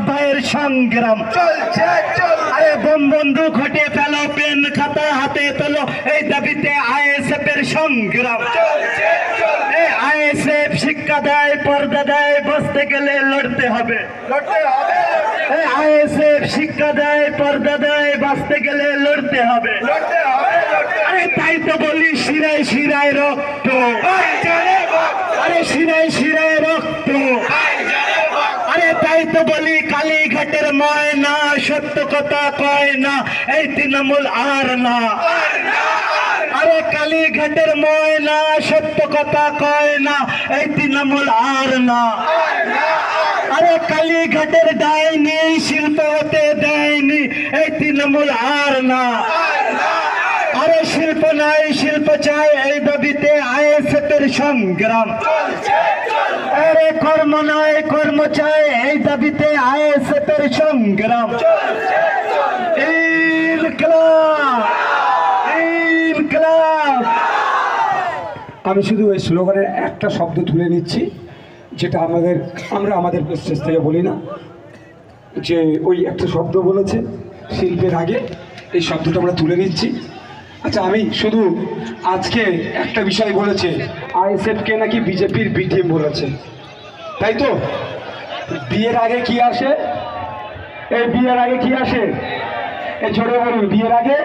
ভাইয়ের সংগ্রাম চলছে। আরে বোম বন্দুক ঘটে ফেলো, পেন খাতা হাতে তোলো, এই দাবিতে আইএসএফ এর সংগ্রাম চলছে। আইএসএফ শিক্ষা দেয়, পর্দা দেয়, বসতে গেলে লড়তে হবে। আইএসএফ শিক্ষা দেয়, পর্দা দেয়, বাঁচতে গেলে লড়তে হবে। আরে তাই তো বলি শিরায় শিরায় রক্ত, আরে শিরায় শিরায় রক্ত। আরে তাই তো বলি কালীঘাটের ময়না সত্য কথা কয় না, এই তৃণমূল আর না। আরে কালীঘাটের ময়না সত্য কথা কয় না, এই তৃণমূল আর না। আরে কালীঘাটের ডাইনি শিল্প হতে দেয়নি, এই তৃণমূল আর না। আরে শিল্প নাই শিল্প চাই, এই দাবিতে আইএসএফ এর সংগ্রাম। আরে কর্ম নয় কর্ম চাই, এই দাবিতে আইএসএফ এর সংগ্রাম। ইনকিলাব ইনকিলাব। আমি শুধু এই স্লোগানের একটা শব্দ তুলে নিচ্ছি, যেটা আমরা আমাদের স্টেজ থেকে বলি না, যে ওই একটা শব্দ বলেছে শিল্পের আগে, এই শব্দটা আমরা তুলে নিচ্ছি। আচ্ছা, আমি শুধু আজকে একটা বিষয় বলেছে, আইএসএফকে নাকি বিজেপির বি টিম বলেছে, তাই তো? বিয়ের আগে কি আসে? এই বিয়ের আগে কি আসে? এই জোরে বলুন, বিয়ের আগে।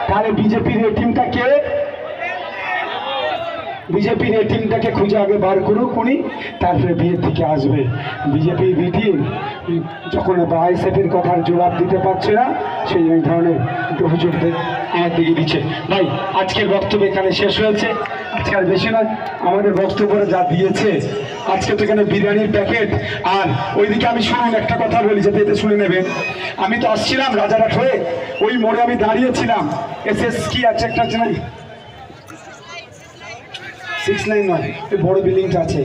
তাহলে বিজেপির এই টিমটা কে? বিজেপির এই টিমটাকে খুঁজে আগে বার করুক উনি, তারপরে বিয়ের দিকে আসবে। বিজেপির বি টিম যখন আইএসএফের কথার জবাব দিতে পারছে না, সেই ধরনের অভিযোগদের আমার দিকে দিচ্ছে। ভাই, আজকের বক্তব্য এখানে শেষ হয়েছে। আজকে আর বেশি নয়, আমাদের বক্তব্যে যা দিয়েছে, আজকে তো এখানে বিরিয়ানির প্যাকেট। আর ওইদিকে আমি শুনুন একটা কথা বলি, যাতে এতে শুনে নেবেন। আমি তো আসছিলাম রাজারহাট হয়ে, ওই মোড়ে আমি দাঁড়িয়েছিলাম। এসএস কি আছে একটা, আছে না 6 নয়, ওই বড় বিল্ডিংটা আছে।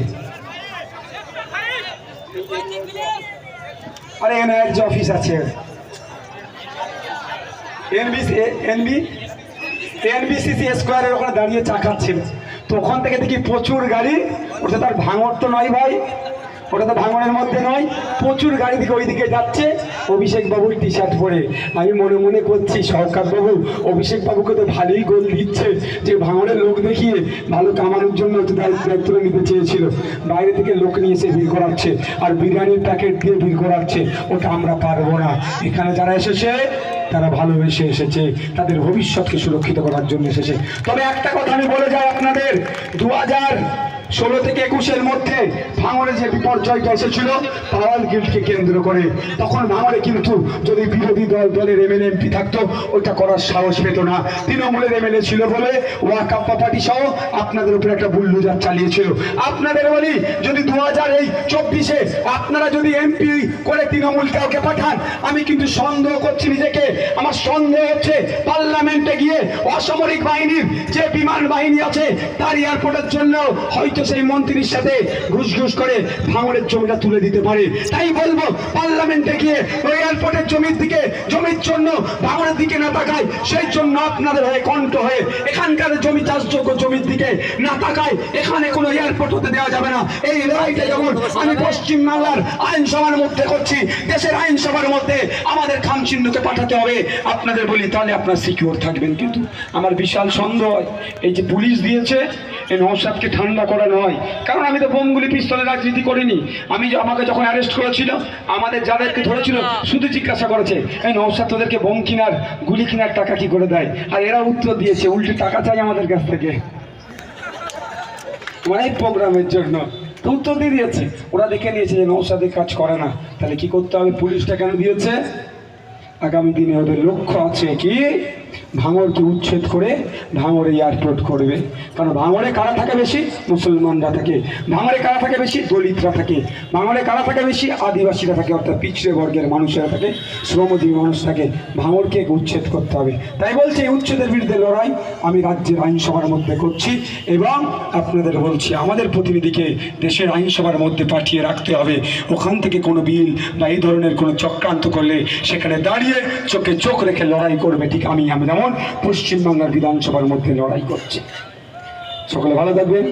আরে এনআইয়ের যে অফিস আছে, এনবিসিসি স্কোয়ারের ওখানে দাঁড়িয়ে চা খাচ্ছিল। তো ওখান থেকে দেখি প্রচুর গাড়ি। ওটা তার ভাঙর তো নয় ভাই, ওটা তো ভাঙনের মধ্যে নয়, প্রচুর গাড়ি দিকে ওইদিকে যাচ্ছে অভিষেক বাবুর টি শার্ট পরে। আমি মনে মনে করছি, সরকার বাবু অভিষেক বাবুকে তো ভালোই গোল দিচ্ছে, যে ভাঙনের লোক দেখিয়ে ভালো কামানোর জন্য দায়িত্ব নিতে চেয়েছিল। বাইরে থেকে লোক নিয়ে এসে ভিড় করাচ্ছে, আর বিরিয়ানির প্যাকেট দিয়ে ভিড় করাচ্ছে। ওটা আমরা পারবো না। এখানে যারা এসেছে তারা ভালোবেসে এসেছে, তাদের ভবিষ্যৎকে সুরক্ষিত করার জন্য এসেছে। তবে একটা কথা আমি বলে যাই আপনাদের, 2016 থেকে 21-এর মধ্যে ভাঙড়ে যে বিপর্যয়টা এসেছিল পাওয়াল গিল্ডকে কেন্দ্র করে, তখন ভাঙড়ে কিন্তু যদি বিরোধী দলের এমএলএ এমপি থাকতো, ওইটা করার সাহস পেত না। তৃণমূলের এমএলএ ছিল বলে ওয়াকাফ প্রপার্টি সহ আপনাদের উপরে একটা বুলডোজার চালিয়েছিল। আপনাদের বলি, যদি 2024-এ আপনারা যদি এমপি করে তৃণমূল কাউকে পাঠান, আমি কিন্তু সন্দেহ করছি নিজেকে, আমার সন্দেহ হচ্ছে পার্লামেন্টে গিয়ে অসামরিক বাহিনীর যে বিমান বাহিনী আছে তার এয়ারপোর্টের জন্য হয়তো সেই মন্ত্রীর সাথে ঘুষ করে ভাঙড়ের জমিটা তুলে দিতে পারে। তাই বলবো, পার্লামেন্টে গিয়ে ওই এয়ারপোর্টের জমির জন্য ভাঙড়ের দিকে না তাকায়, সেই জন্য আপনাদের হয়ে কণ্ঠ হয়ে এখানকার জমি চাষযোগ্য জমির দিকে না তাকায়, এখানে কোনো এয়ারপোর্ট হতে দেওয়া যাবে না। এই লড়াইটা যেমন আমি পশ্চিমবাংলার আইনসভার মধ্যে করছি, দেশের আইনসভার মধ্যে আমাদের খামচিহ্নকে পাঠাতে হবে। আপনাদের বলি, তাহলে আপনার সিকিউর থাকবেন। কিন্তু আমার বিশাল সন্দেহ, এই যে পুলিশ দিয়েছে, এই নওশাদকে ঠান্ডা করা নয়। কারণ আমি তো বোমগুলি পিস্তলের রাজনীতি করিনি। আমাকে যখন অ্যারেস্ট করেছিল, আমাদের যাদেরকে ধরেছিল শুধু জিজ্ঞাসা করেছে, এই নওশাদ তোদেরকে বোম কিনার গুলি কিনার টাকা কি করে দেয়? আর এরা উত্তর দিয়েছে, উল্টে টাকা চাই আমাদের কাছ থেকে এই প্রোগ্রামের জন্য। তো উত্তর দিয়ে দিয়েছে, ওরা দেখে নিয়েছে যে নওশাদের কাজ করে না। তাহলে কি করতে হবে? পুলিশটা কেন দিয়েছে? আগামী দিনে ওদের লক্ষ্য আছে কি, ভাঙড়কে উচ্ছেদ করে ভাঙড়ে এয়ারপোর্ট করবে। কারণ ভাঙড়ে কারা থাকে বেশি? মুসলমানরা থাকে। ভাঙড়ে কারা থাকে বেশি? দলিতরা থাকে। ভাঙড়ে কারা থাকে বেশি? আদিবাসীরা থাকে, অর্থাৎ পিছড়ে বর্গের মানুষেরা থাকে, শ্রমজীবী মানুষ থাকে। ভাঙড়কে উচ্ছেদ করতে হবে। তাই বলছে, এই উচ্ছেদের বিরুদ্ধে লড়াই আমি রাজ্যের আইনসভার মধ্যে করছি, এবং আপনাদের বলছি, আমাদের প্রতিনিধিকে দেশের আইনসভার মধ্যে পাঠিয়ে রাখতে হবে। ওখান থেকে কোনো বিল বা এই ধরনের কোনো চক্রান্ত করলে সেখানে দাঁড়িয়ে চোখে চোখ রেখে লড়াই করবে। ঠিক আমি যেমন পশ্চিমবাংলার বিধানসভার মধ্যে লড়াই করছি। সকলে ভালো থাকবেন।